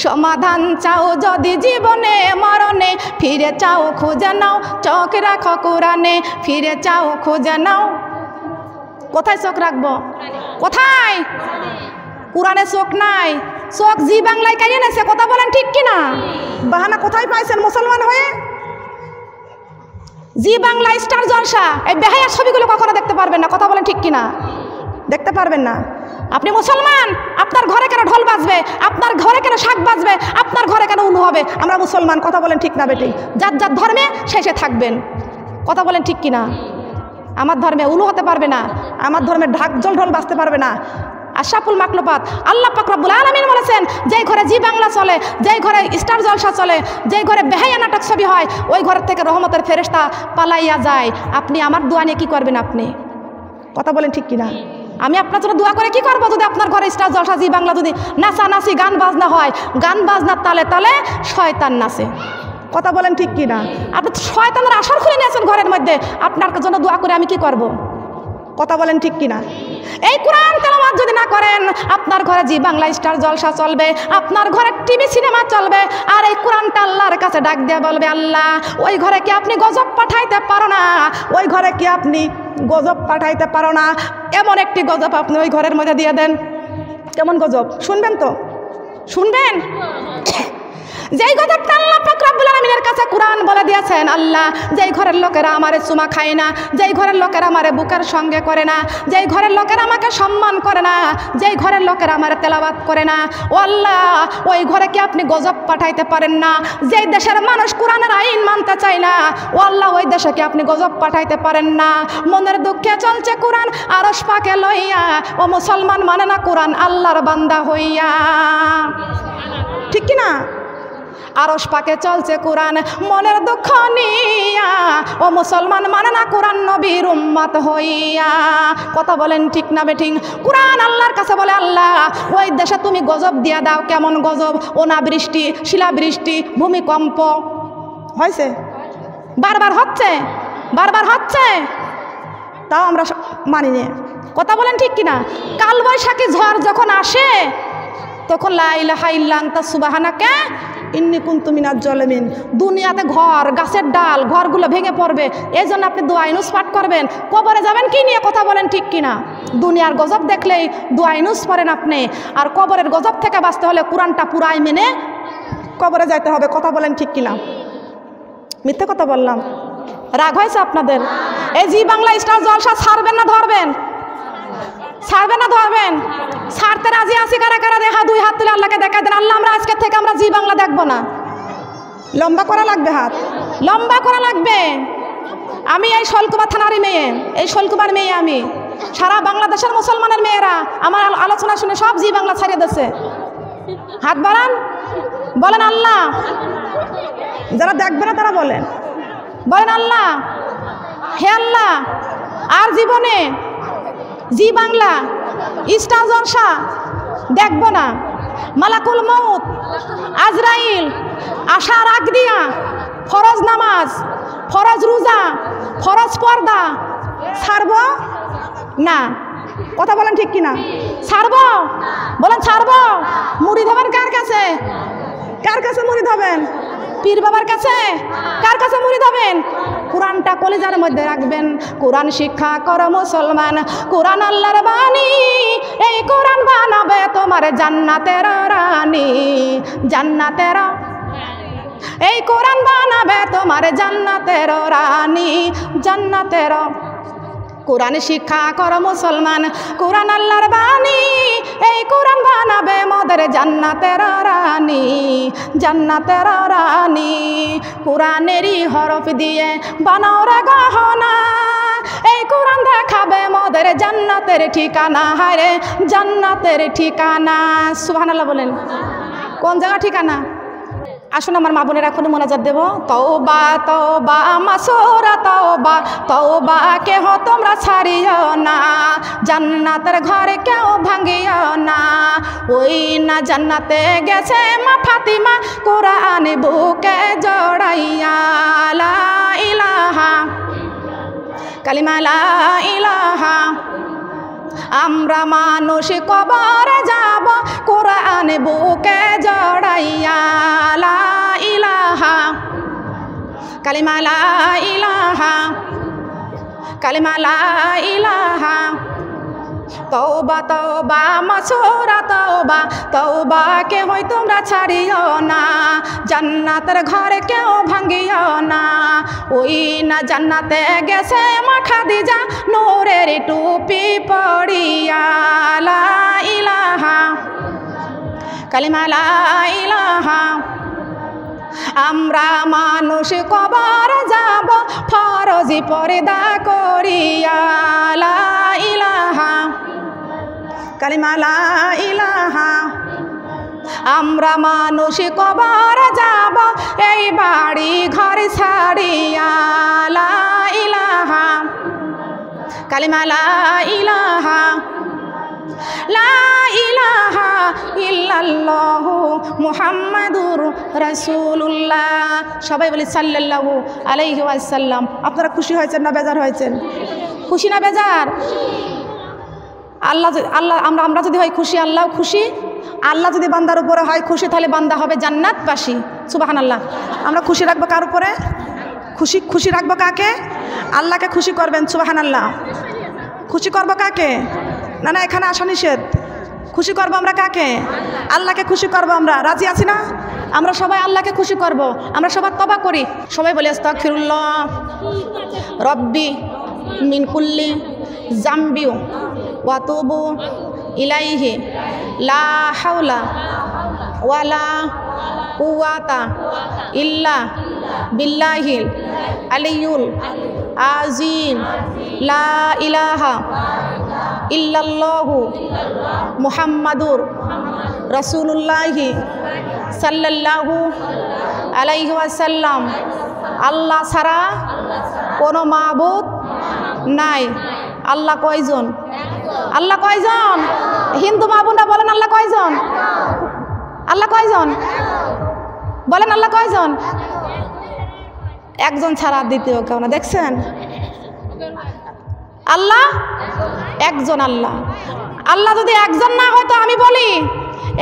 সমাধান চাও যদি জীবনে মরণে, ফিরে চাও খুঁজে নাও চোখ রাখো কোরআনে, ফিরে চাও খুঁজে নাও। কোথায় চোখ রাখবো? কোথায়? কোরআনে চোখ নাই, চোখ জি বাংলায় কাইয়ে নেছে। কথা বলেন ঠিক কিনা? বাহানা কোথায় পাইছেন মুসলমান হয়ে? জি বাংলা, স্টার জলসা, এই বেহায়ার ছবিগুলো কখনো দেখতে পারবেন না। কথা বলেন ঠিক কিনা? দেখতে পারবেন না। আপনি মুসলমান, আপনার ঘরে কেন ঢোল বাজবে? আপনার ঘরে কেন শাক বাজবে? আপনার ঘরে কেন উলু হবে? আমরা মুসলমান। কথা বলেন ঠিক না বেটি? যার যার ধর্মে শেষে থাকবেন। কথা বলেন ঠিক কিনা? আমার ধর্মে উলু হতে পারবে না, আমার ধর্মে ঢাক জল ঢোল বাজতে পারবে না। আশরাফুল মাখলুকাত আল্লাহ পাক রব্বুল আলামিন বলেছেন, যেই ঘরে জি বাংলা চলে, যেই ঘরে স্টার জলসা চলে, যেই ঘরে বেহায়া নাটক ছবি হয়, ওই ঘর থেকে রহমতের ফেরেশতা পালাইয়া যায়। আপনি আমার দোয়া নিয়ে কী করবেন? আপনি কথা বলেন ঠিক কিনা? আমি আপনার জন্য দোয়া করে কি করবো যদি আপনার ঘরে স্টার জলসা জি বাংলা যদি নাচানাচি গান বাজনা হয়? গান বাজনার তালে তালে শয়তান নাচে। কথা বলেন ঠিক কিনা? আপনি শয়তানের আসর খুলে নিয়েছেন ঘরের মধ্যে, আপনার জন্য দোয়া করে আমি কি করব? কথা বলেন ঠিক কিনা? এই কোরআন তেলাওয়াত যদি না করেন, আপনার ঘরে জি বাংলা স্টার জলসা চলবে, আপনার ঘরে টিভি সিনেমা চলবে, আর এই কোরআনটা আল্লাহর কাছে ডাক দিয়ে বলবে, আল্লাহ ওই ঘরে কি আপনি গজব পাঠাইতে পারো না? ওই ঘরে কি আপনি গজব পাঠাইতে পারো না? এমন একটি গজব আপনি ওই ঘরের মধ্যে দিয়ে দেন। কেমন গজব শুনবেন? তো শুনবেন? যেই গজবটা আল্লাহ পাক রব্বুল আলামিনের কাছে কোরআন বলে দিয়েছেন, আল্লাহ যেই ঘরের লোকেরা আমারে চুমা খায় না, যেই ঘরের লোকেরা আমারে বুকের সঙ্গে করে না, যেই ঘরের লোকেরা আমাকে সম্মান করে না, যেই ঘরের লোকেরা আমারে তেলাওয়াত করে না, ও আল্লাহ ওই ঘরে কি আপনি গজব পাঠাইতে পারেন না? যেই দেশের মানুষ কোরআনের আইন মানতে চায় না, ও আল্লাহ ওই দেশে কি আপনি গজব পাঠাইতে পারেন না? মনের দুঃখে চলছে কোরআন আরশ পাকে লইয়া, ও মুসলমান মানে না কোরআন আল্লাহর বান্দা হইয়া। ঠিক কিনা? আরশ পাকে চলছে কোরআন মনের দুঃখ নিয়া, ও মুসলমান মানে না কোরআন নবীর উম্মত হইয়া। কথা বলেন ঠিক না বেঠিক? কোরআন আল্লাহর কাছে বলে, আল্লাহ ওই দেশে তুমি গজব দিয়া দাও। কেমন গজব? অনাবৃষ্টি, শিলাবৃষ্টি, ভূমিকম্প হয়েছে, বারবার হচ্ছে, বারবার হচ্ছে, তাও আমরা মানি না। কথা বলেন ঠিক কিনা? কালবৈশাখী ঝড় যখন আসে, তখন লা ইলাহা ইল্লা আনতা সুবহানাকা ইন্নী কুনতু মিনাজ জালিমিন। দুনিয়াতে ঘর, গাছের ডাল, ঘরগুলো ভেঙে পড়বে। এই জন্য আপনি দোয়া ইনুস পাঠ করবেন। কবরে যাবেন কি নিয়ে? কথা বলেন ঠিক কিনা? দুনিয়ার গজব দেখলেই দোয়া ইনুস পড়েন আপনি, আর কবরের গজব থেকে বাঁচতে হলে কোরআনটা পুরাই মেনে কবরে যাইতে হবে। কথা বলেন ঠিক কিনা? মিথ্যে কথা বললাম? রাগ হয়েছে আপনাদের? এই জি বাংলা স্টার জলসা ছাড়বেন না ধরবেন? ছাড়বেন না ধরবেন? ছাড়তে রাজি আছি কারা কারা? দেখা দুই হাত তুলে আল্লাহকে দেখা দেন, আল্লাহ আমরা আজকে থেকে আমরা জি বাংলা দেখবো না। লম্বা করা লাগবে, হাত লম্বা করা লাগবে। আমি এই শৈলকুপা থানারই মেয়ে, এই শৈলকুপার মেয়ে আমি। সারা বাংলাদেশের মুসলমানের মেয়েরা আমার আলোচনা শুনে সব জি বাংলা ছাড়িয়ে দিচ্ছে। হাত বাড়ান, বলেন আল্লাহ। যারা দেখবে না তারা বলেন, বলেন আল্লাহ, হে আল্লাহ আর জীবনে জি বাংলা স্টার জলসা দেখব না। মালাকুল মউত আজরাইল আসার আগ দিয়া ফরজ নামাজ, ফরজ রোজা, ফরজ পর্দা ছাড়ব না। কথা বলেন ঠিক কিনা? ছাড়ব? বলেন ছাড়ব। মুরিদ হবেন কার কাছে? কার কাছে মুরিদ হবেন? পীর বাবার কাছে? কার কাছে মুরিদ হবেন? কোরআনটা কলিজার মধ্যে রাখবেন। কোরআন শিক্ষা করো মুসলমান, কোরআন আল্লাহর বাণী, এই কোরআন বানাবে তোমার জান্নাতের রানী, জান্নাতের, এই কোরআন বানাবে তোমার জান্নাতের রানী, জান্নাতের। কোরআন শিক্ষা করো মুসলমান, কোরআন আল্লাহর বাণী, এই কোরআন বানাবে মোদের জান্নাতের রানী, জান্নাতের রানী। কোরআনেরই হরফ দিয়ে বানাও রে গহনা, এই কোরআন দেখাবে মোদের জান্নাতের ঠিকানা। হায়রে জান্নাতের ঠিকানা। সুবহানাল্লাহ বলেন। কোন জায়গা ঠিকানা? আসুন আমার মা বোনের এখনো মোনাজাত দেব। তওবা তওবা মাসুরা তওবা, তওবা কেহ তোমরা ছাড়িও না, জান্নাতের ঘরে কেউ ভাঙিও না। ওই না জান্নাতে গেছে মা ফাতিমা, কোরআন বুকে জড়াইয়া। লা ইলাহা কালিমা লা ইলাহা আমরা মানুষ কবরে যাব কোরআন বুকে জড়াইয়া লা ইলাহা কালিমা লা ইলাহা কালিমা লা ইলাহা তওবা তওবা মাসুরা তওবা তওবা কে হই তোমরা ছাড়িও না জান্নাতের ঘরে কেউ ভাঙিও না ওই না জান্নাতে গেছে মা খাদিজা নূরের টুপি পড়িয়া লা ইলাহা কালিমা লা ইলাহা আমরা মানুষ কবর যাব ফরজি পর্দা করিয়া লা ইলাহা কালিমা লা ইলাহা আমরা মানুষ কবর যাব এই বাড়ি ঘর ছাড়িয়া লা ইলাহা কালিমা লা ইলাহা লা ইলাহা ইল্লাল্লাহু মুহাম্মাদুর রাসূলুল্লাহ। সবাই বলি সাল্লাল্লাহু আলাইহি ওয়াসাল্লাম। আপনারা খুশি হয়েছেন না বেজার হয়েছেন? খুশি না বেজার? আল্লাহ আমরা যদি হয় খুশি, আল্লাহ খুশি। আল্লাহ যদি বান্দার উপরে হয় খুশি, তাহলে বান্দা হবে জান্নাতবাসী। সুবহানাল্লাহ। আমরা খুশি রাখবো কার উপরে? খুশি রাখবো কাকে? আল্লাহকে খুশি করবেন। সুবহানাল্লাহ। খুশি করবো কাকে? না না, এখানে আসা নিষেধ। খুশি করবো আমরা কাকে? আল্লাহকে খুশি করবো। আমরা রাজি আছি না? আমরা সবাই আল্লাহকে খুশি করব। আমরা সবাই তওবা করি। সবাই বলি আস্তাগফিরুল্লাহ রব্বি মিন কুল্লি জামবি ওয়া তুবু ইলাইহি লা হাওলা ওয়ালা কুওয়াতা ইল্লা বিল্লাহিল আলিয়ুল আযীম লা ইলাহা ইল্লাল্লাহু মুহাম্মাদুর রাসূলুল্লাহি সাল্লাল্লাহু আলাইহি ওয়াসাল্লাম। আল্লাহ ছাড়া কোনো মাবুদ নাই। আল্লাহ কয়জন? আল্লাহ কয়জন? হিন্দু মাবুদরা বলেন আল্লাহ কয়জন? আল্লাহ কয়জন বলেন? আল্লাহ কয়জন? একজন ছাড়া দ্বিতীয় কেউ না। দেখছেন? আল্লাহ একজন। আল্লাহ আল্লাহ যদি একজন না হয় তো আমি বলি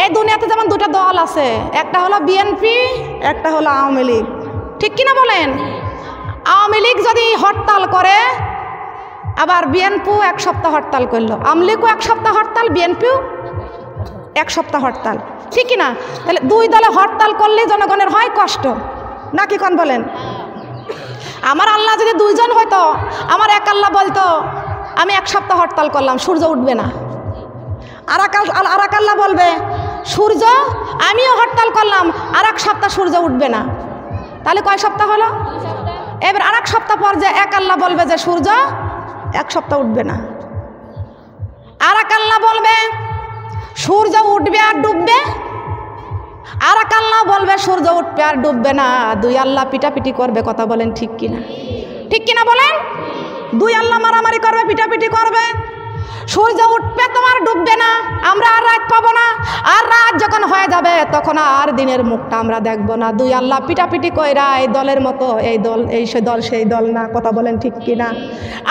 এই দুনিয়াতে যেমন দুটো দল আছে, একটা হলো বিএনপি, একটা হলো আওয়ামী লীগ। ঠিক কিনা বলেন? আওয়ামী লীগ যদি হরতাল করে, আবার বিএনপিও এক সপ্তাহ হরতাল করলো, আওয়ামী লীগও এক সপ্তাহ হরতাল, বিএনপিও এক সপ্তাহ হরতাল। ঠিক কিনা? তাহলে দুই দলে হরতাল করলে জনগণের হয় কষ্ট নাকি? কোন বলেন? আমার আল্লাহ যদি দুইজন হয়তো, আমার এক আল্লাহ বলতো আমি এক সপ্তাহ হরতাল করলাম, সূর্য উঠবে না। আর এক আল্লাহ বলবে সূর্য আমিও হরতাল করলাম, আর এক সপ্তাহ সূর্য উঠবে না। তাহলে কয় সপ্তাহ হলো? এবার আর এক সপ্তাহ পর যে এক আল্লাহ বলবে যে সূর্য এক সপ্তাহ উঠবে না, আর এক আল্লাহ বলবে সূর্য উঠবে আর ডুববে, আর এক আল্লাহ বলবে সূর্য উঠবে আর ডুববে না। দুই আল্লাহ পিটাপিটি করবে। কথা বলেন ঠিক কিনা? ঠিক কিনা বলেন? দুই আল্লাহ মারামারি করবে, পিটাপিটি করবে। সূর্য উঠবে তোমার, ডুববে না। আমরা আর রাত পাবো না। আর রাত যখন হয়ে যাবে তখন আর দিনের মুখটা আমরা দেখবো না। দুই আল্লাহ পিটাপিটি কইরা এই দলের মতো, এই দল এই সে দল সেই দল না। কথা বলেন ঠিক কিনা?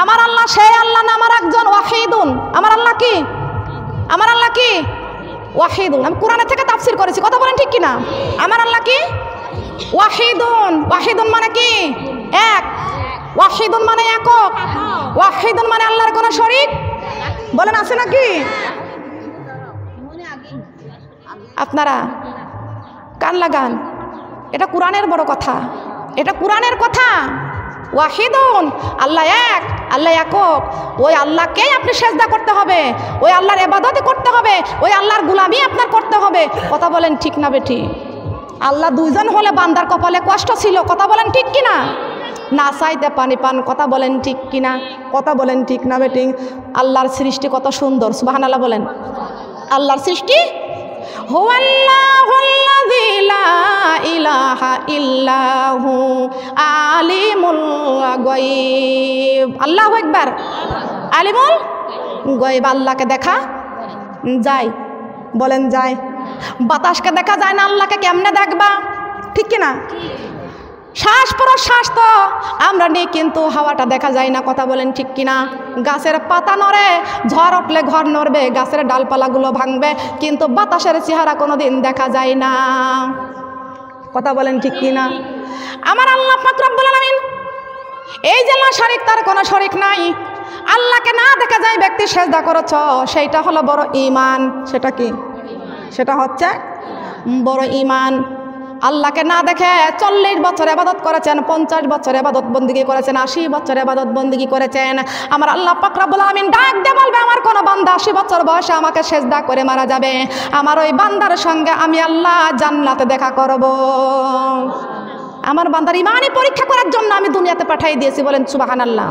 আমার আল্লাহ সেই আল্লাহ না, আমার একজন ওয়াহিদুন। আমার আল্লাহ কি? আমার আল্লাহ কি? ওয়াহিদুন। আমি কোরআনের থেকে তাফসীর করেছি। কথা বলেন ঠিক কিনা? আমার আল্লাহ কি? ওয়াহিদুন। ওয়াহিদুন মানে কি? এক। ওয়াহিদুন মানে একক। ওয়াহিদুন মানে আল্লাহর কোনো শরীক বলেন আছে নাকি? আপনারা কান লাগান, এটা কোরআনের বড় কথা, এটা কোরআনের কথা। ওয়াহিদুন, আল্লাহ এক, আল্লাহ একক। ওই আল্লাহকেই আপনি সেজদা করতে হবে, ওই আল্লাহর ইবাদত করতে হবে, ওই আল্লাহর গোলামি আপনার করতে হবে। কথা বলেন ঠিক না বেঠি? আল্লাহ দুইজন হলে বান্দার কপালে কষ্ট ছিল। কথা বলেন ঠিক কিনা? না চাইতে পানি পান। কথা বলেন ঠিক কিনা? কথা বলেন ঠিক না বেটি? আল্লাহর সৃষ্টি কত সুন্দর। সুবহানাল্লাহ বলেন। আল্লাহর সৃষ্টি হুয়াল্লাহুল্লাযী লা ইলাহা ইল্লাহু আলিমুল গায়ব। আল্লাহু আকবার। আলিমুল গায়ব। আল্লাহকে দেখা যায়? বলেন যায়। বাতাসকে দেখা যায় না, আল্লাহকে কেমনে দেখবা? ঠিক কিনা? শ্বাস প্রশ্বাস তো আমরা নিই, কিন্তু হাওয়াটা দেখা যায় না। কথা বলেন ঠিক কিনা? গাছের পাতা নড়ে, ঝড় উঠলে ঘর নড়বে, গাছের ডালপালাগুলো ভাঙবে, কিন্তু বাতাসের চেহারা কোনোদিন দেখা যায় না। কথা বলেন ঠিক কিনা? আমার আল্লাহ পাক রব্বুল আলামিন এই যে লা শরীক, তার কোনো শরীক নাই। আল্লাহকে না দেখা যায় ব্যক্তি সেজদা করেছ, সেইটা হলো বড় ঈমান। সেটা কি? সেটা হচ্ছে বড় ঈমান। আল্লাহকে না দেখে 40 বছর ইবাদত করেছেন, 50 বছর ইবাদত বন্দেগী করেছেন, 80 বছর ইবাদত বন্দেগী করেছেন। আমার আল্লাহ পাক রব্বুল আলামিন ডাক দিয়ে বলবে, আমার কোন বান্দা 80 বছর বয়সে আমাকে সেজদা করে মারা যাবে, আমার ওই বান্দার সঙ্গে আমি আল্লাহ জান্নাতে দেখা করব। আমার বান্দার ঈমানি পরীক্ষা করার জন্য আমি দুনিয়াতে পাঠিয়ে দিয়েছি। বলেন সুবহানাল্লাহ।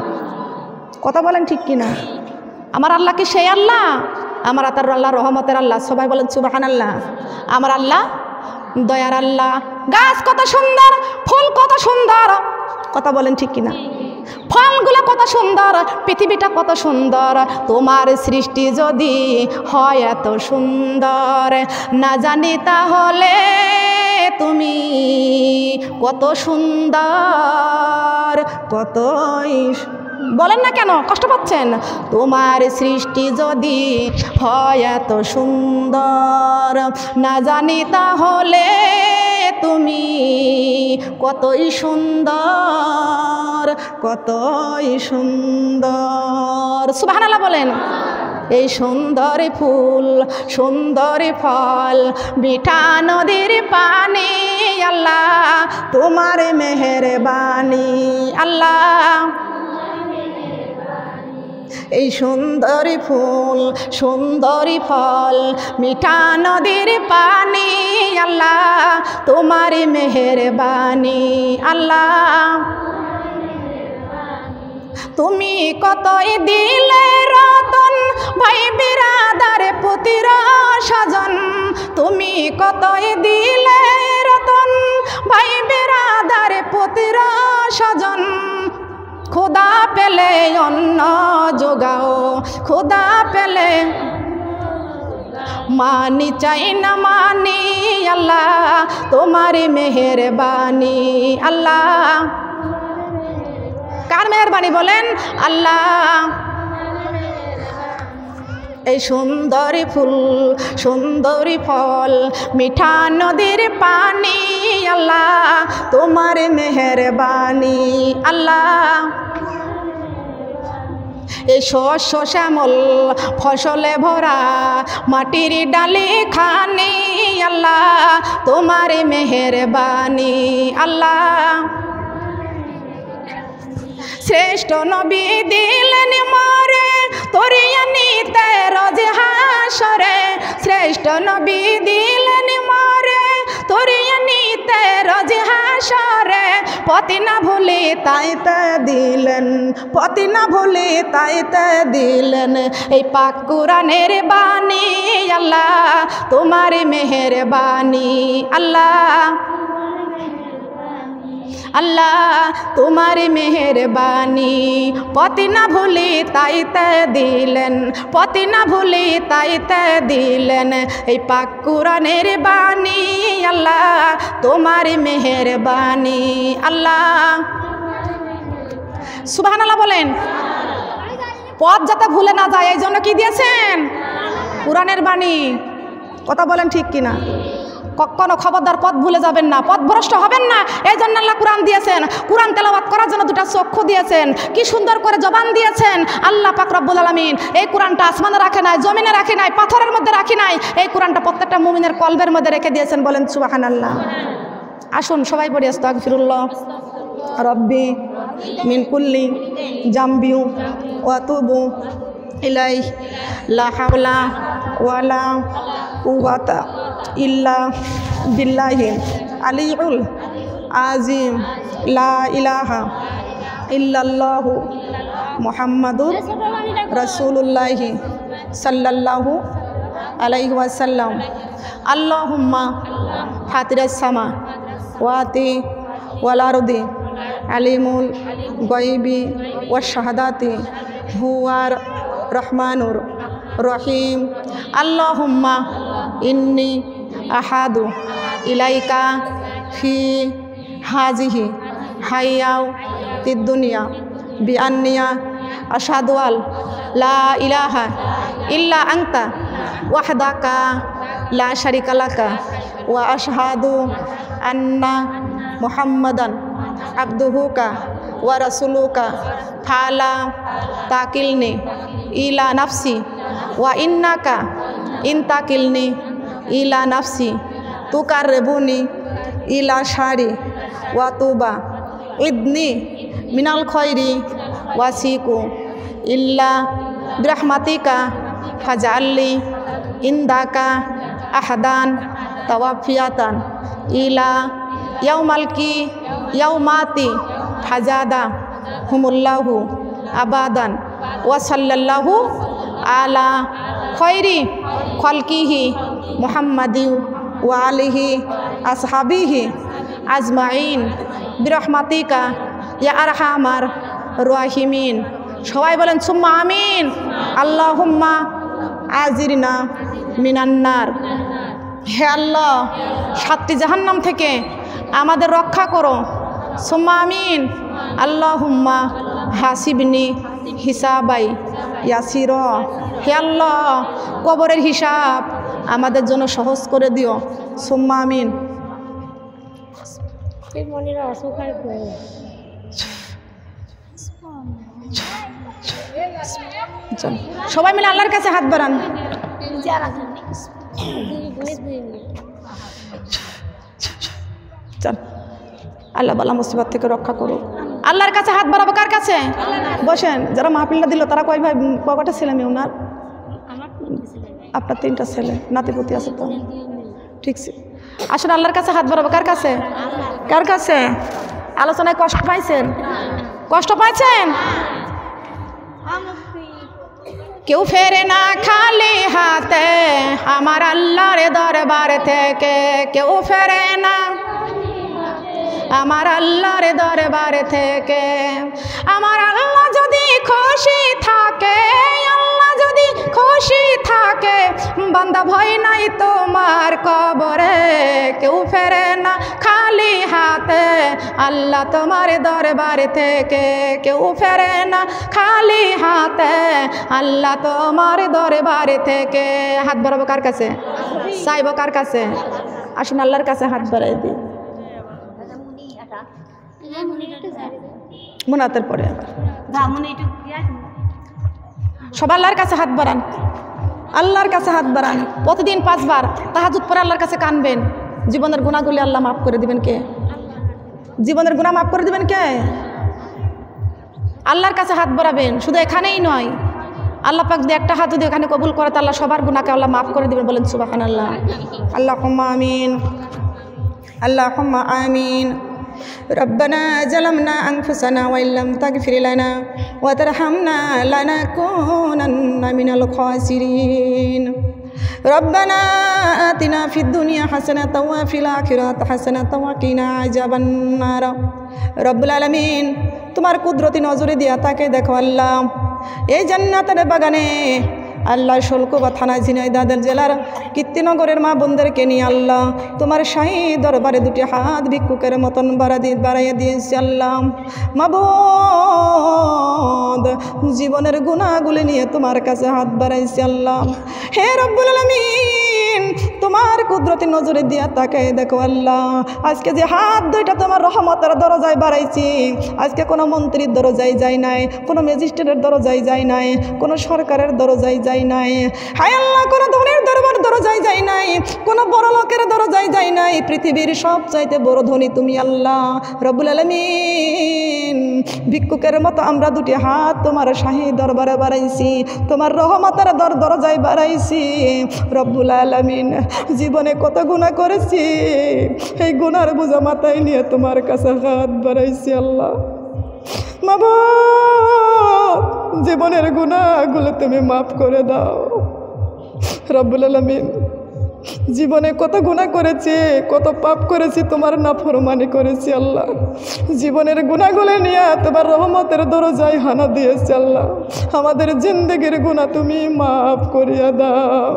কথা বলেন ঠিক কিনা? আমার আল্লাহ কি সেই আল্লাহ? আমার আল্লাহ রহমতের আল্লাহ। সবাই বলেন সুবহানাল্লাহ। আমার আল্লাহ দয়ার আল্লাহ। গাছ কত সুন্দর, ফুল কত সুন্দর। কথা বলেন ঠিক কিনা? ফলগুলো কত সুন্দর, পৃথিবীটা কত সুন্দর। তোমার সৃষ্টি যদি হয় এত সুন্দর, না জানি তাহলে তুমি কত সুন্দর, কতই। বলেন না কেন, কষ্ট পাচ্ছেন? তোমার সৃষ্টি যদি হয় এত সুন্দর, না জানি তাহলে তুমি কতই সুন্দর, কতই সুন্দর। সুবহানাল্লাহ বলেন। এই সুন্দর ফুল, সুন্দর ফল, মিঠা নদীর পানি, আল্লাহ তোমার মেহেরবানি। আল্লাহ এই সুন্দর ফুল, সুন্দর ফল, মিঠা নদীর পানি, আল্লাহ তোমার মেহেরবানি। আল্লাহ তুমি কতই দিলে রতন, ভাই বিরাদার পুতির স্বজন। তুমি কতই দিলে রতন, ভাই বিরাদার পুতির স্বজন। খোদা পেলে অন্ন যোগাও, খোদা পেলে মানি চাই না মানি, আল্লাহ তোমার মেহেরবানি। আল্লাহ কার মেহেরবানি বলেন? আল্লাহ। এই সুন্দর ফুল, সুন্দর ফল, মিঠা নদীর পানি, আল্লাহ তোমার মেহেরবানি। আল্লাহ এই শস্য শ্যামল ফসলে ভরা মাটির ডালে খানি, আল্লাহ তোমার মেহেরবানি। আল্লাহ শ্রেষ্ঠ নবী দিলেন মরে, তরিয়া নিতে রোজ হাসরে। শ্রেষ্ঠ নবী দিলেন মরে, তরিয়া নিতে রোজ হাসরে। পতি না ভুলি তাইতে দিলেন, পতি না ভুলি তাইতে দিলেন। এই পাক কুরআনের বাণী, আল্লাহ তোমার মেহেরবানি। আল্লাহ আল্লাহ তোমার মেহেরবানি। পতি না ভুলি তাইতে দিলেন, পতি না ভুলি তাইতে দিলেন। এই পাক কুরআনের বাণী, আল্লাহ তোমার মেহেরবানি। আল্লাহ সুবহানাল্লাহ বলেন। পথ যাতে ভুলে না যায় এই জন্য কি দিয়েছেন? কুরআনের বাণী। কথা বলেন ঠিক কিনা? কখনো খবরদার পথ ভুলে যাবেন না, পথ ভ্রষ্ট হবেন না। এই জন্য আল্লাহ কুরআন দিয়েছেন, কুরআন তেলাওয়াত করার জন্য দুটা চক্ষু দিয়েছেন, কি সুন্দর করে জবান দিয়েছেন আল্লাহ পাক রব্বুল আলামিন। এই কুরআনটা আসমানে রাখে নাই, জমিনে রাখে নাই, পাথরের মধ্যে রাখে নাই। এই কুরআনটা প্রত্যেকটা মুমিনের কলবের মধ্যে রেখে দিয়েছেন। বলেন সুবহানাল্লাহ। আসুন সবাই পড়ি আস্তাগফিরুল্লাহ রব্বি মিন কুল্লি জামবি ওয়া তুবু ইলাইহি লা হাওলা ওয়ালা কুওয়াতা ইল্লা বিল্লাহি আলিউল আজিম। লা ইলাহা ইল্লাল্লাহু মুহাম্মাদুর রাসূলুল্লাহি সাল্লাল্লাহু আলাইহি ওয়াসাল্লাম। আল্লাহুম্মা ফাতিরাস সামা ওয়াতি ওয়াল আরদি আলিমুল গায়বি ওয়াশ শাহাদাতি হুয়ার রহমানুর রহিম। আল্লাহুম্মা ইন্নি আহাদু ইলাইকা ফি হাজিহি হাইয়াও তিদ্দুনিয়া বিআন্নিয়া আশহাদু আল লা ইলাহা ইল্লা আনতা ওয়াহদাকা লা শারিকা লাকা ওয়া আশহাদু আন্না মুহাম্মাদান আবদুহুকা ওয়া রাসূলুকা ফালা তাকিলনি ইলা নাফসি ওয়া ইন্নাকা ইনতাকিলনি ইলা নাফসি তুকাররিবুনি ইলা শারি ওয়া তুবা ইদনি মিনাল খয়রি ওয়াসিকু ইল্লা বিরহমাতিকা ফাজআললি ইনদাকা আহাদান তাওয়াফিয়াতান ইলা ইয়াউমালকি ইয়াউমাতি ফাজাদা হুমুল্লাহু আবাদান ওয়া সাল্লাল্লাহু আলা খয়রি খলকিহি মুহাম্মাদি ওয়া আলিহি আসহাবিহি আজমাইন বিরহমাতিকা ইয়া আরহামার রাহিমিন। সবাই বলেন সুম্মা আমিন। আল্লাহুম্মা আজিরনা মিনান্নার। হে আল্লাহ, 7টি জাহান্নাম থেকে আমাদের রক্ষা করো। সুম্মা আমিন। আল্লাহুম্মা হাসিবনি হিসাবাই ইয়াসির। হে আল্লাহ, কবরের হিসাব আমাদের জন্য সহজ করে দিও। সুম্মা আমিন। সবাই মিলে আল্লাহর কাছে হাত বাড়ান। আল্লাহ বালা মুসিবত থেকে রক্ষা করুক। আল্লাহর কাছে হাত বাড়াবো। কার কাছে? বসেন। যারা মাহফিলটা দিল তারা কয় ভাই, কয়টা ছেলে মেয়ে ওনার? আপনার 3টা ছেলে, নাতিপুতি আছে তো? ঠিক আছে, আসলে আল্লাহর কাছে হাত বাড়াবো। কার কাছে? কার কাছে? আলোচনায় কষ্ট পাইছেন? কষ্ট পাইছেন? কেউ ফেরে না খালি হাতে আমার আল্লাহর দরবার থেকে। কেউ ফেরে না আমার আল্লাহর দরবার থেকে। আমার আল্লাহ যদি খুশি থাকে, আল্লাহ যদি খুশি থাকে, বান্দা ভয় নাই তোমার কবরে। কেউ ফেরে না খালি হাতে আল্লাহ তোমার দরবার থেকে। কেউ ফেরে না খালি হাতে আল্লাহ তোমার দরবার থেকে। হাত বাড়াবো কার কাছে? চাইবো কার কাছে? আসুন আল্লাহর কাছে হাত বাড়াই দিই। মুনাতের পরে সব আল্লাহর কাছে হাত বাড়ান। আল্লাহর কাছে হাত বাড়ান। প্রতিদিন 5 বার তাহাজ্জুদ পড়ে আল্লাহর কাছে কানবেন। জীবনের গুনাহগুলি আল্লাহ মাফ করে দিবেন কে? জীবনের গুনাহ মাফ করে দিবেন কে? আল্লাহর কাছে হাত বাড়াবেন। শুধু এখানেই নয়, আল্লাহ পাক যদি একটা হাত যদি এখানে কবুল করে তা আল্লাহ সবার গুনাহকে আল্লাহ মাফ করে দিবেন। বলেন সুবহানাল্লাহ। আল্লাহুম্মা আমিন। আল্লাহুম্মা আমিন। ربنا ظلمنا أنفسنا وإن لم تغفر لنا وترحمنا لنكونن من الخاسرين ربنا آتنا في الدنيا حسنة وفي الآخرة حسنة وقنا عذاب النار رب العالمين তোমার কুদরতি নজরে দিয়া তাকে দেখো আল্লাহ। এই জান্নাতের বাগানে আল্লাহ শোলকুপা থানা ঝিনাইদহ জেলার কীর্তিনগরের মা বোনদেরকে নিয়ে আল্লাহ তোমার শাহী দরবারে 2টি হাত ভিক্ষুকের মতন বাড়াইয়া দিয়েছি আল্লাহ। মাবুদ, জীবনের গুনাহগুলি নিয়ে তোমার কাছে হাত বাড়াইছি আল্লাহ। হে রব্বুল আলামিন, তোমার কুদরতি নজরে দিয়া তাকাই দেখো আল্লাহ। আজকে যে হাত 2টা তোমার রহমতের দরজায় বাড়াইছি, আজকে কোনো মন্ত্রীর দরজায় যায় নাই, কোনো ম্যাজিস্ট্রেটের দরজায় যায় নাই, কোনো সরকারের দরজায় যায় নাই। হায় আল্লাহ, কোনো ধনের দরজায় যায় নাই, কোনো বড় লোকের দরজায় যায় নাই। পৃথিবীর সবচাইতে বড় ধনী তুমি আল্লাহ রব্বুল আলামিন। ভিক্ষুকের মতো আমরা 2টি হাত তোমার শাহী দরবারে বাড়াইছি, তোমার রহমতের দরজায় বাড়াইছি রব্বুল আলামিন। জীবনে কত গুনাহ করেছি, এই গুনার বোঝা মাথায় নিয়ে তোমার কাছে হাত বাড়াইছি আল্লাহ। মাবুদ, জীবনের গুনাহগুলো তুমি মাফ করে দাও রব্বুল আলামিন। জীবনে কত গুনাহ করেছি, কত পাপ করেছি, তোমার নাফরমানি করেছি আল্লাহ। জীবনের গুনাহগুলো নিয়ে তোমার রহমতের দরজায় হানা দিয়েছি আল্লাহ। আমাদের জিন্দেগির গুনাহ তুমি মাফ করিয়া দাও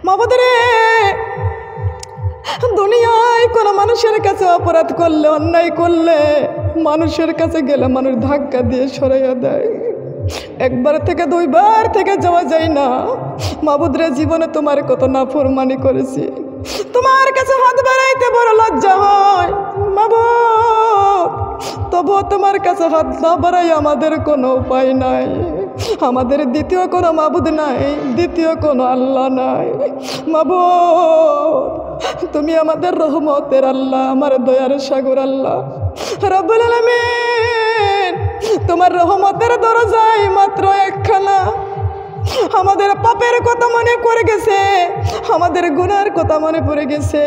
মাবুদ রে। দুনিয়ায় কোনো মানুষের কাছে অপরাধ করলে, অন্যায় করলে মানুষের কাছে গেলে মানুষ ধাক্কা দিয়ে সরাইয়া দেয়। একবার থেকে দুইবার থেকে যাওয়া যায় না। মাবুদরে, জীবনে তোমার কত নাফরমানি করেছি, তোমার কাছে হাত বাড়াইতে বড় লজ্জা হয় মাবুদ। তবুও তোমার কাছে হাত না বাড়াই আমাদের কোনো উপায় নাই। আমাদের দ্বিতীয় কোনো মাবুদ নাই, দ্বিতীয় কোনো আল্লাহ নাই। মাবুদ, তুমি আমাদের রহমতের আল্লাহ, আমার দয়ার সাগর আল্লাহ রব্বুল আলামিন। তোমার রহমতের দরজায় মাত্র একখানা। আমাদের পাপের কথা মনে পড়ে গেছে, আমাদের গুনার কথা মনে পড়ে গেছে।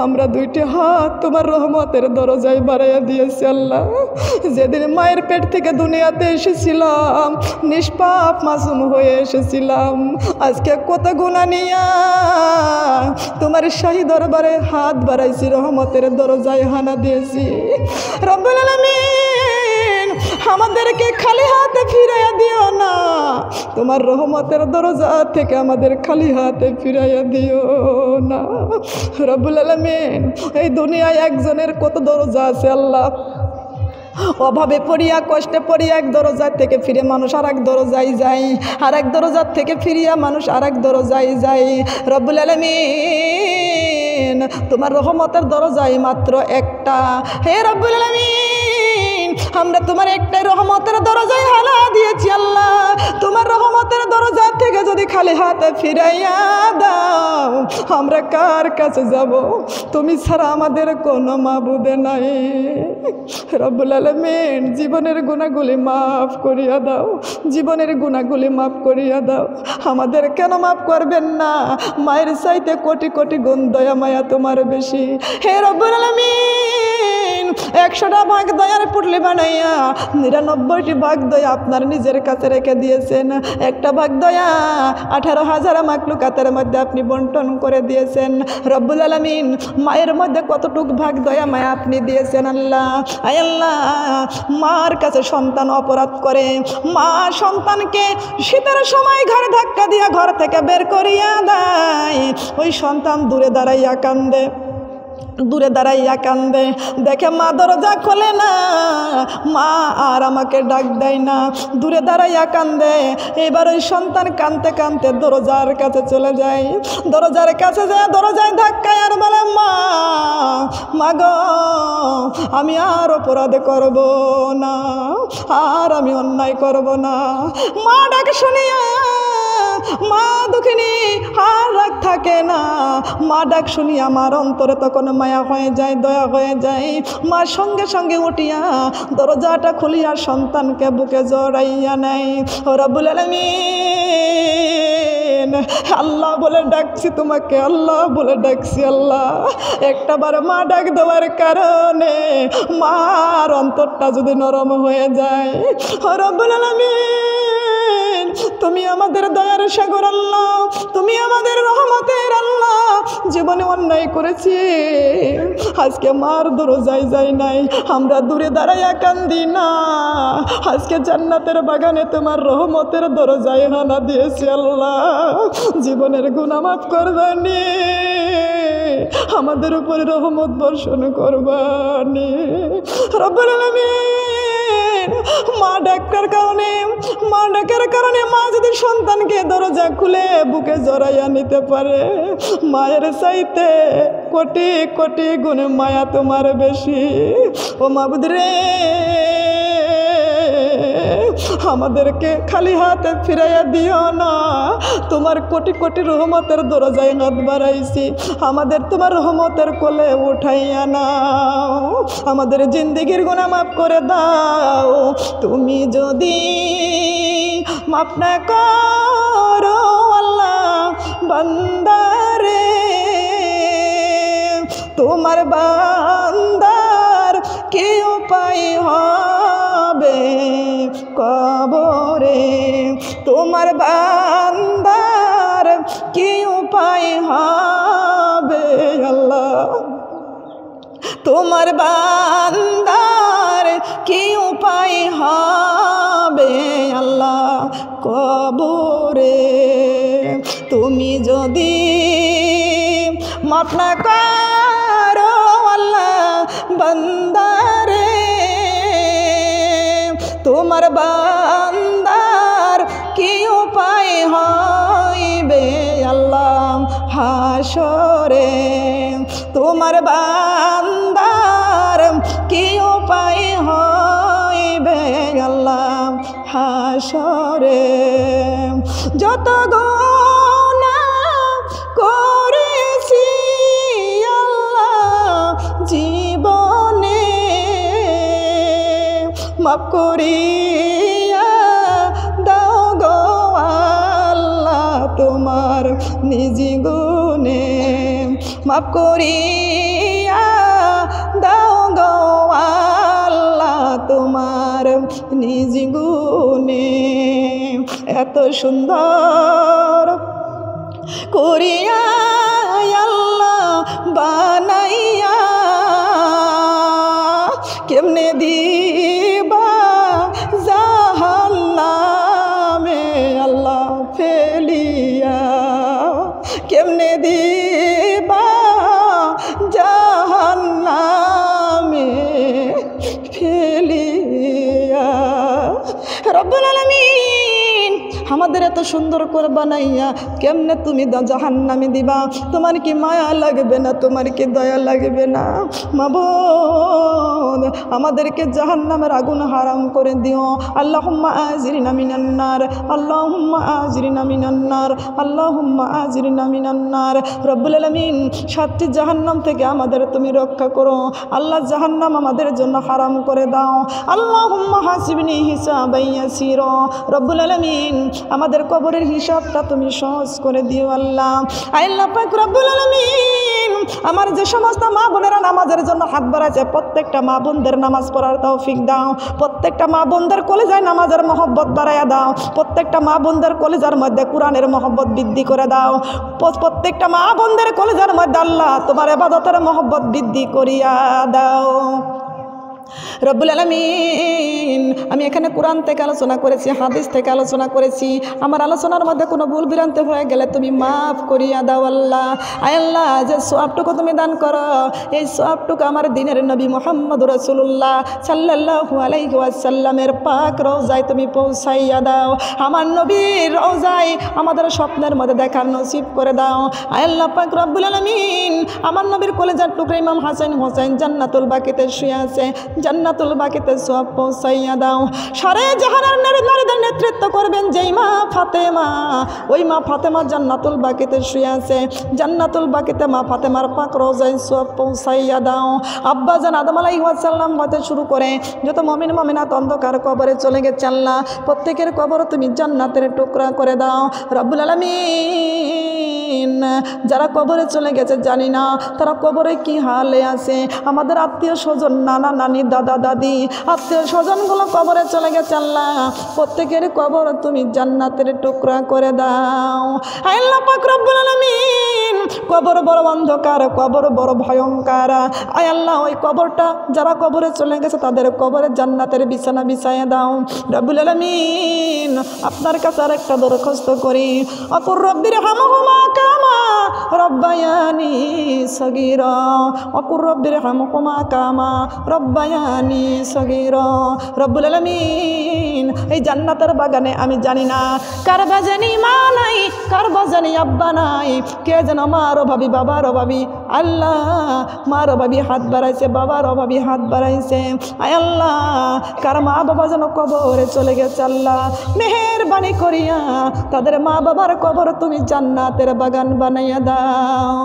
আমরা দুইটি হাত তোমার রহমতের দরজায় বাড়াইয়া দিয়েছি আল্লাহ। যেদিন মায়ের পেট থেকে দুনিয়াতে এসেছিলাম, নিষ্পাপ মাসুম হয়ে এসেছিলাম, আজকে কত গুনাহ নিয়া তোমার শাহী দরবারে হাত বাড়াইছি, রহমতের দরজায় হানা দিয়েছি। রব্বুল আলামিন, আমাদেরকে খালি হাতে ফিরাইয়া দিও না, তোমার রহমতের দরজা থেকে আমাদের খালি হাতে ফিরাইয়া দিও না। রব্বুল আলামিন, এই দুনিয়ায় একজনের কত দরজা আছে আল্লাহ। অভাবে পড়িয়া, কষ্টে পড়িয়া এক দরজা থেকে ফিরে মানুষ আর এক দরজায় যায়, আর এক দরজার থেকে ফিরিয়া মানুষ আর এক দরজায় যায়। রব্বুল আলামিন, তোমার রহমতের দরজায় মাত্র একটা। হে রব্বুল আলামিন, আমরা তোমার একটাই রহমতের দরজায় হানা দিয়েছি আল্লাহ। তোমার রহমতের দরজা থেকে যদি খালি হাতে ফিরাইয়া দাও, আমরা কার কাছে যাব? তুমি ছাড়া আমাদের কোনো মাবুদ নাই। রব্বুল আলামিন, জীবনের গুনাহগুলি মাফ করিয়া দাও, জীবনের গুনাহগুলি মাফ করিয়া দাও। আমাদের কেন মাফ করবেন না? মায়ের চাইতে কোটি কোটি গুণ দয়া মায়া তোমার বেশি। হে রব্বুল আলামিন, 100টা ভাগ দয়ার পুটলি বানাইয়া 99টি ভাগ দয়া আপনার নিজের কাছে রেখে দিয়েছেন। একটা ভাগ দয়া 18,000 মাখলুকাতের মধ্যে আপনি বন্টন করে দিয়েছেন। রব্বুল আলামিন, মায়ের মধ্যে কতটুক ভাগ দয়া মায়া আপনি দিয়েছেন আল্লাহ। আয় আল্লাহ, মার কাছে সন্তান অপরাধ করে, মা সন্তানকে শীতের সময় ঘরে ধাক্কা দিয়া ঘর থেকে বের করিয়া দেয়। ওই সন্তান দূরে দাঁড়াইয়া কান্দে, দূরে দাঁড়াইয়া কান্দে, দেখে মা দরজা খোলে না, মা আর আমাকে ডাক দেয় না, দূরে দাঁড়াইয়া কান্দে। এবার ওই সন্তান কাঁদতে কাঁদতে দরজার কাছে চলে যায়। দরজার কাছে যায়, দরজায় ধাক্কায় আর বলে, মা, মা গো, আমি আর অপরাধ করব না, আর আমি অন্যায় করব না। মা ডাক শুনিয়া মা দুঃখিনী আর রাগ থাকে না। মা ডাক শুনিয়া আমার অন্তরে তখন মায়া হয়ে যায়, দয়া হয়ে যায়। মা সঙ্গে সঙ্গে উঠিয়া দরজাটা খুলিয়া সন্তানকে বুকে জড়াইয়া নেয়। রব্বুল আলামিন, আল্লাহ বলে ডাকছি তোমাকে, আল্লাহ বলে ডাকছি আল্লাহ। একটাবার মা ডাক দেওয়ার কারণে মার অন্তরটা যদি নরম হয়ে যায়, রব্বুল আলামিন, তুমি আমাদের দয়ার সাগর আল্লাহ, তুমি আমাদের রহমতের আল্লাহ। জীবনে অন্যায় করেছি, আজকে মার দরজায় যাই নাই, আমরা দূরে দাঁড়াইয়া কান্দি না, আজকে জান্নাতের বাগানে তোমার রহমতের দরজায় হানা দিয়েছি আল্লাহ। জীবনের গুনাহ মাফ করবানি, আমাদের উপরে রহমত বর্ষণ করবানি রব্বুল আলামিন। মা ডাকার কারণে মা যদি সন্তানকে দরজা খুলে বুকে জড়াইয়া নিতে পারে, মায়ের চাইতে কোটি কোটি গুণ মায়া তোমার বেশি। ও মাবুদ রে, আমাদেরকে খালি হাতে ফিরাইয়া দিও না। তোমার কোটি কোটি রহমতের দরজায় হাত বাড়াইছি, আমাদের তোমার রহমতের কোলে উঠাইয়া নাও। আমাদের জিন্দেগির গুনাহ মাফ করে দাও। তুমি যদি মাফ না করো আল্লাহ বান্দারে, তোমার বান্দার কি উপায় হবে কবরে? তোমার বান্দার কি উপায় হবে আল্লাহ? তোমার বান্দার কি উপায় হবে আল্লাহ কবরে? তুমি যদি মাফ না করো তোমার বান্দার কি উপায় হইবে আল্লাহ হাসরে, তোমার বান্দার কি উপায় হইবে আল্লাহ হাসরে। যত গুনাহ করেছি আল্লাহ জীবনে, মাফ করিয়া দাও গো আল্লাহ তোমার নিজ গুণে, মাফ করিয়া দাও গো আল্লাহ তোমার নিজ গুণে। এত সুন্দর করিয়া আল্লাহ বানাইয়া কেমনে দিবা জাহান্নামে আল্লাহ ফেলিয়া, কেমনে দিবা জাহান্নামে ফেলিয়া। রব্বুল আলামিন আমাদের এত সুন্দর করে বানাইয়া কেমনে তুমি জাহান্নামে দিবা? তোমার কি মায়া লাগবে না? তোমার কি দয়া লাগবে না? মাবুদ আমাদেরকে জাহান্নামের আগুন হারাম করে দিও। আল্লাহুম্মা আজিরনা মিনান নার, আল্লাহুম্মা আজিরনা মিনান নার, আল্লাহুম্মা আজিরনা মিনান নার। রব্বুল আলামিন 7টি জাহান্নাম থেকে আমাদের তুমি রক্ষা করো আল্লাহ, জাহান্নাম আমাদের জন্য হারাম করে দাও। আল্লাহুম্মা হাসিবনি হিসাবান ইয়াসিরা। রব্বুল আলামিন আমাদের কবরের হিসাবটা তুমি সহজ করে দিও আল্লাহ। আল্লাহ পাক রব্বুল আলামিন আমার যে সমস্ত মা বোনেরা নামাজের জন্য হাত বাড়াচ্ছে প্রত্যেকটা মা বোনদের নামাজ পড়ার তৌফিক দাও। প্রত্যেকটা মা বোনদের কলিজায় নামাজের মহব্বত বাড়াইয়া দাও। প্রত্যেকটা মা বোনদের কলিজার মধ্যে কোরআনের মহব্বত বৃদ্ধি করে দাও। প্রত্যেকটা মা বোনদের কলিজার মধ্যে আল্লাহ তোমার ইবাদতের মহব্বত বৃদ্ধি করিয়া দাও। রব্বুল আলামিন আমি এখানে কোরআন থেকে আলোচনা করেছি, হাদিস থেকে আলোচনা করেছি। আমার আলোচনার মধ্যে কোনো ভুল বিভ্রান্তি হয়ে গেলে তুমি মাফ করিয়া দাও আল্লাহ। আল্লাহ যে সওয়াবটুকু তুমি দান করো এই সওয়াবটুকু আমার দিনের নবী মুহাম্মদ রাসূলুল্লাহ সাল্লাল্লাহু আলাইহি ওয়াসাল্লামের পাক রওজায় তুমি পৌঁছাইয়া দাও। আমার নবীর রওজায় আমাদের স্বপ্নের মধ্যে দেখার নসিব করে দাও। আল্লাহ পাক রব্বুল আলামিন আমার নবীর কলেজার টুকরা ইমাম হাসান হোসেন জান্নাতুল বাকিতে শুয়ে আছে, জান্নাতুল বাকিতে সওয়াব পৌঁছাইয়া দাও। সারে জাহানের নারীদের নেতৃত্ব করবেন যেই মা ফাতেমা, ওই মা ফাতেমা জান্নাতুল বাকিতে শুয়ে আছে, জান্নাতুল বাকিতে মা ফাতেমার পাক রওজায় সওয়াব পৌঁছাইয়া দাও। আব্বা জান আদম আলাইহিস সালাম হতে শুরু করে যত মুমিন মুমিনাত অন্ধকার কবরে চলে গেছে আল্লাহ প্রত্যেকের কবর তুমি জান্নাতের টুকরা করে দাও। রব্বুল আলামিন যারা কবরে চলে গেছে জানি না তারা কবরে কি হালে আছে। আমাদের আত্মীয় স্বজন নানা নানি দাদা দাদি আত্মীয় স্বজনগুলো কবরে চলে গেছে আল্লাহ প্রত্যেকের কবর তুমি জান্নাতের টুকরা করে দাও। আল্লাহ পাক রব্বুল আলামিন কবর বড় অন্ধকার, কবর বড় ভয়ঙ্কর। আয় আল্লাহ ওই কবরটা যারা কবরে চলে গেছে তাদের কবরে জান্নাতের বিছানা বিছাইয়া দাও। রব্বুল আলামিন আপনার কাছে আরেকটা দরখাস্ত করি, অকুর রব্বির হামহুমা কামা রব্বায়ানি সগীরা, অকুর রব্বির হামহুমা কামা রব্বায়ানি সগীরা। রব্বুল আলামিন এই জান্নাতের বাগানে আমি জানি না কার বাজানি মা নাই, কার বাজানি আব্বা নাই, কে যেন মার অভাবী বাবার অভাবী। আল্লাহ মার অভাবী হাত বাড়াইছে, বাবার অভাবী হাত বাড়াইছে। আয় আল্লাহ কার মা বাবা যেন কবরে চলে গেছে আল্লাহ মেহেরবানি করিয়া তাদের মা বাবার কবর তুমি জান্নাতের বাগান বানাইয়া দাও।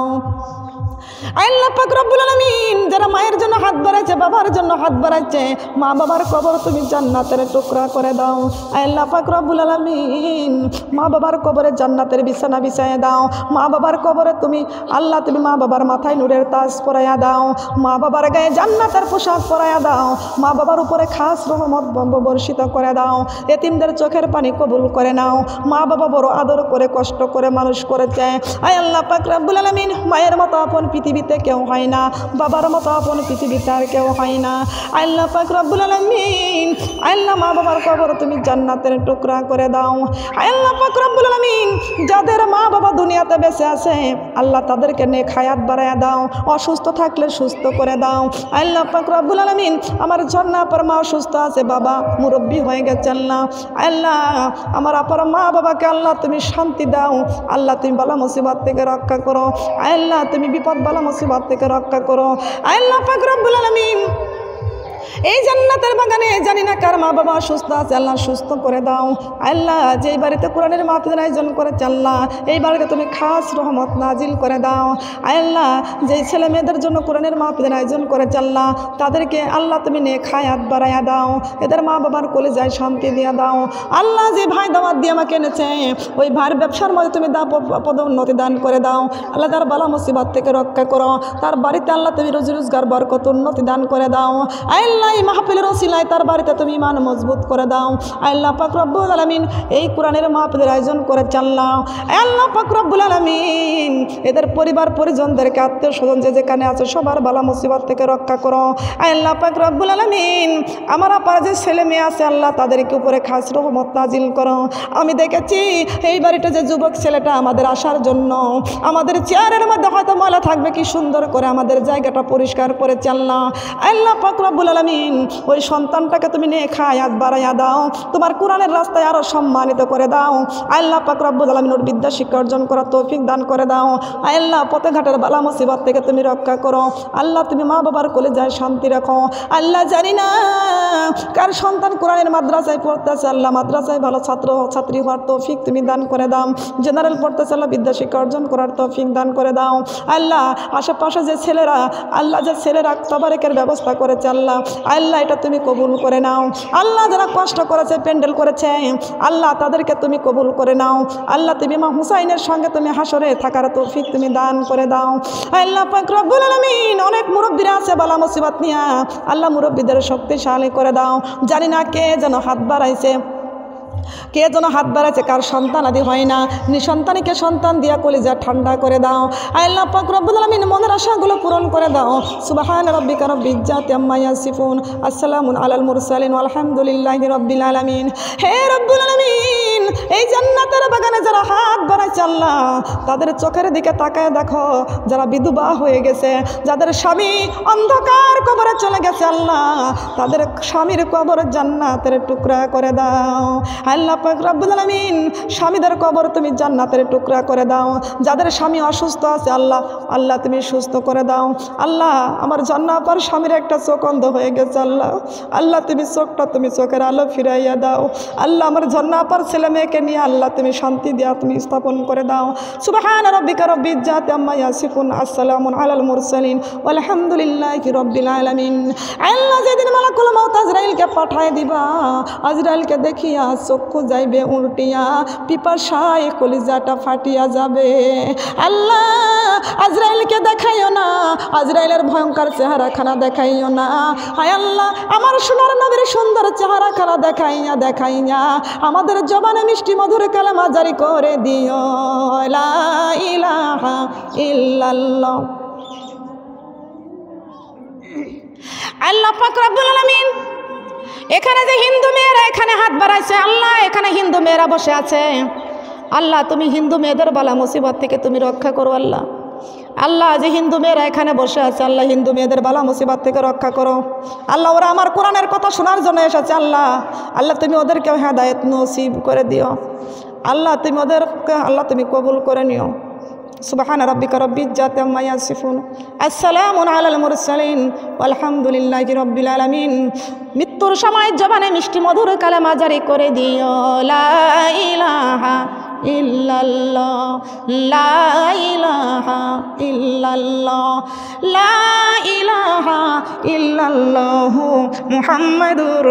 আল্লাহ পাক রব্বুল আলামিন যারা মায়ের জন্য হাত বাড়াইছে, বাবার জন্য হাত বাড়াইছে, মা বাবার কবর তুমি জান্নাতের টুকরা করে দাও। আল্লাহ পাক রব্বুল আলামিন মা বাবার কবরে জান্নাতের বিছানা বিছাইয়া দাও। মা বাবার কবরে তুমি আল্লাহ তুমি মা বাবার মাথায় নূরের তাজ পরাইয়া দাও, মা বাবার গায়ে জান্নাতের পোশাক পরাইয়া দাও, মা বাবার উপরে খাস রহমত বর্ষিত করে দাও। এতিমদের চোখের পানি কবুল করে নাও। মা বাবা বড় আদর করে কষ্ট করে মানুষ করেছে। আয় আল্লাহ পাক রব্বুল আলামিন মায়ের মতো আপন পৃথিবীতে কেউ হয় না, বাবার মতো আপন পৃথিবীতে আর কেউ হয় না। আল্লাহ পাক রব্বুল আলামিন আল্লাহ মা বাবার কবর তুমি জান্নাতের টুকরা করে দাও। আল্লাহ পাক রব্বুল আলামিন যাদের মা বাবা দুনিয়াতে বেঁচে আছে আল্লাহ তাদেরকে নেক হায়াত বাড়ায়া দাও, অসুস্থ থাকলে সুস্থ করে দাও। আল্লাহ পাক রব্বুল আলামিন আমার ঝর্ণাপার মা অসুস্থ আছে, বাবা মুরব্বী হয়ে গেছে আল্লাহ। আল্লাহ আমার আপার মা বাবাকে আল্লাহ তুমি শান্তি দাও, আল্লাহ তুমি বালা মুসিবত থেকে রক্ষা করো, আল্লাহ তুমি বিপদ বালা মুসিবত থেকে রক্ষা করো। আল্লাহ পাক রব্বুল আলামিন এই জান্নাতের বাগানে জানি না কার মা বাবা সুস্থ আছে, আল্লাহ সুস্থ করে দাও। আল্লাহ যেই বাড়িতে কোরআনের মাহফিলের আয়োজন করেছে আল্লাহ এই বাড়িতে তুমি খাস রহমত নাজিল করে দাও। আল্লাহ যেই ছেলে মেয়েদের জন্য কোরআনের মাহফিলের আয়োজন করেছে আল্লাহ তাদেরকে আল্লাহ তুমি নেক হায়াত বাড়াইয়া দাও, এদের মা বাবার কলিজায় শান্তি দিয়ে দাও। আল্লাহ যে ভাই দাওয়াত দিয়ে আমাকে এনেছে ওই ভাইয়ের ব্যবসার মধ্যে তুমি পদোন্নতি দান করে দাও। আল্লাহ তার বালা মুসিবত থেকে রক্ষা করো, তার বাড়িতে আল্লাহ তুমি রুজি রোজগার বরকত উন্নতি দান করে দাও। আল্লাহ এই মাহফিলের ওসিলায় তার বাড়িতে তুমি ইমান মজবুত করে দাও। আল্লাহ পাক রব্বুল আলামিন এই কোরআনের মাহফিলের আয়োজন করে চাল্লাও। আল্লাহ পাক রব্বুল আলামিন এদের পরিবার পরিজনদেরকে আত্মীয় স্বজন যে যেখানে আছে সবার বালা মুসিবত থেকে রক্ষা করো। আল্লাহ পাক রব্বুল আলামিন আমার আপার যে ছেলে মেয়ে আছে আল্লাহ তাদেরকে উপরে খাস রহমত নাজিল করো। আমি দেখেছি এই বাড়িটা যে যুবক ছেলেটা আমাদের আসার জন্য আমাদের চেয়ারের মধ্যে হয়তো ময়লা থাকবে, কি সুন্দর করে আমাদের জায়গাটা পরিষ্কার করে চাল্লা। আল্লাহ পাক রব্বুল আলামিন ওই সন্তানটাকে তুমি নেক হায়াত বাড়াইয়া দাও, তোমার কোরআনের রাস্তায় আরো সম্মানিত করে দাও। আল্লাহ পাক রব্বুল আলামিন ওর বিদ্যা শিক্ষা অর্জন করার তৌফিক দান করে দাও। আল্লাহ পথে ঘাটের বালা মুসিবত থেকে তুমি রক্ষা করো। আল্লাহ তুমি মা বাবার কলিজায় শান্তি রাখো। আল্লাহ জানি না কার সন্তান কোরআনের মাদ্রাসায় পড়তেছে আল্লাহ মাদ্রাসায় ভালো ছাত্র ছাত্রী হওয়ার তৌফিক তুমি দান করে দাও। জেনারেল পড়তেছে আল্লাহ বিদ্যা শিক্ষা অর্জন করার তৌফিক দান করে দাও। আল্লাহ আশেপাশে যে ছেলেরা আল্লাহ যে ছেলেরা তাবারকের ব্যবস্থা করেছে আল্লাহ আল্লাহ এটা তুমি কবুল করে নাও। আল্লাহ যারা কষ্ট করেছে প্যান্ডেল করেছে আল্লাহ তাদেরকে তুমি কবুল করে নাও। আল্লাহ তুমি ইমাম হুসাইনের সঙ্গে তুমি হাসরে থাকার তৌফিক তুমি দান করে দাও। আল্লাহ পাক রব্বুল আলামিন অনেক মুরব্বীরা আছে বালা মুসিবত নিয়া আল্লাহ মুরব্বীদের শক্তিশালী করে দাও। জানি না কে যেন হাত বাড়াইছে, কে যেন হাত বাড়াচ্ছে, কার সন্তান আদি হয় না, নিঃসন্তানীকে সন্তান দিয়া কলিজা ঠান্ডা করে দাও। আল্লাহ পাক রব্বুল আলামিন মনের আশাগুলো পূরণ করে দাও। সুবহান রাব্বিকা রাব্বিল ইজ্জাতি আম্মা ইয়াসিফুন, আসসালামুন আলাল মুরসালিন, আলহামদুলিল্লাহি রাব্বিল আলামিন। হে রব্বুল আলামিন এই জান্নাতের বাগানে যারা হাত বাড়াইছে আল্লাহ তাদের চোখের দিকে তাকায় দেখো, যারা বিধবা হয়ে গেছে, যাদের স্বামী অন্ধকার কবরে চলে গেছে আল্লাহ তাদের স্বামীর কবর জান্নাতের টুকরা করে দাও। আল্লাহ পাক রব্বুল আলামিন স্বামীদের কবর তুমি জান্নাতের টুকরা করে দাও। যাদের স্বামী অসুস্থ আছে আল্লাহ আল্লাহ তুমি সুস্থ করে দাও। আল্লাহ আমার জান্নাতের স্বামীর একটা চোখ অন্ধ হয়ে গেছে আল্লাহ আল্লাহ তুমি চোখটা তুমি চোখের আলো ফিরাইয়া দাও। আল্লাহ আমার জান্নাতের ছেলে মেয়েকে নিয়ে আল্লাহ তুমি শান্তি দিয়া তুমি স্থাপন করে দাও। সুবহান রাব্বিকা রাব্বিল ইজ্জাতি আম্মা ইয়াসিফুন, আসসালামুন আলাল মুরসালিন, আলহামদুলিল্লাহি রাব্বিল আলামিন। আল্লাহ যেদিন মালাকুল মউত আজরাইলকে পাঠায় দিবা আজরাইলকে দেখিয়া চক্ষু যাইবে উল্টিয়া, পিপাসায় কলিজাটা ফাটিয়া যাবে। আল্লাহ আজরাইলকে দেখাইও না, আজরাইলের ভয়ঙ্কর চেহারাখানা দেখাইও না। হায় আল্লাহ আমার সোনার নবীর সুন্দর চেহারাখানা দেখাইয়া দেখাইয়া আমাদের জবানে মিষ্টি মধুর কালেমা জারি করে দিও, লা ইলাহা ইল্লাল্লাহ। আল্লাহ পাক রব্বুল আলামিন এখানে যে হিন্দু মেয়েরা এখানে হাত বাড়াইছে আল্লাহ এখানে হিন্দু মেয়েরা বসে আছে আল্লাহ তুমি হিন্দু মেয়েদের বালা মুসিবত থেকে তুমি রক্ষা করো আল্লাহ। আল্লাহ যে হিন্দু মেয়েরা এখানে বসে আছে আল্লাহ হিন্দু মেয়েদের বালা মুসিবত থেকে রক্ষা করো আল্লাহ। ওরা আমার কোরআনের কথা শোনার জন্য এসেছে আল্লাহ আল্লাহ তুমি ওদেরকেও হেদায়েত নসিব করে দিও আল্লাহ। তুমি ওদেরকে আল্লাহ তুমি কবুল করে নিও। সুবহান রাব্বিকা রাব্বিল ইজ্জাতি আম্মা ইয়াসিফুন, আসসালামুন আলাল মুরসালিন, আলহামদুলিল্লাহি রাব্বিল আলামিন। মৃত্যুর সময় জবানে মিষ্টি মধুর কালেমা জারি করে দিও, লা ইলাহা ইল্লাল্লাহ, লা ইলাহা ইল্লাল্লাহ, লা ইলাহা ইল্লাল্লাহু মুহাম্মাদুর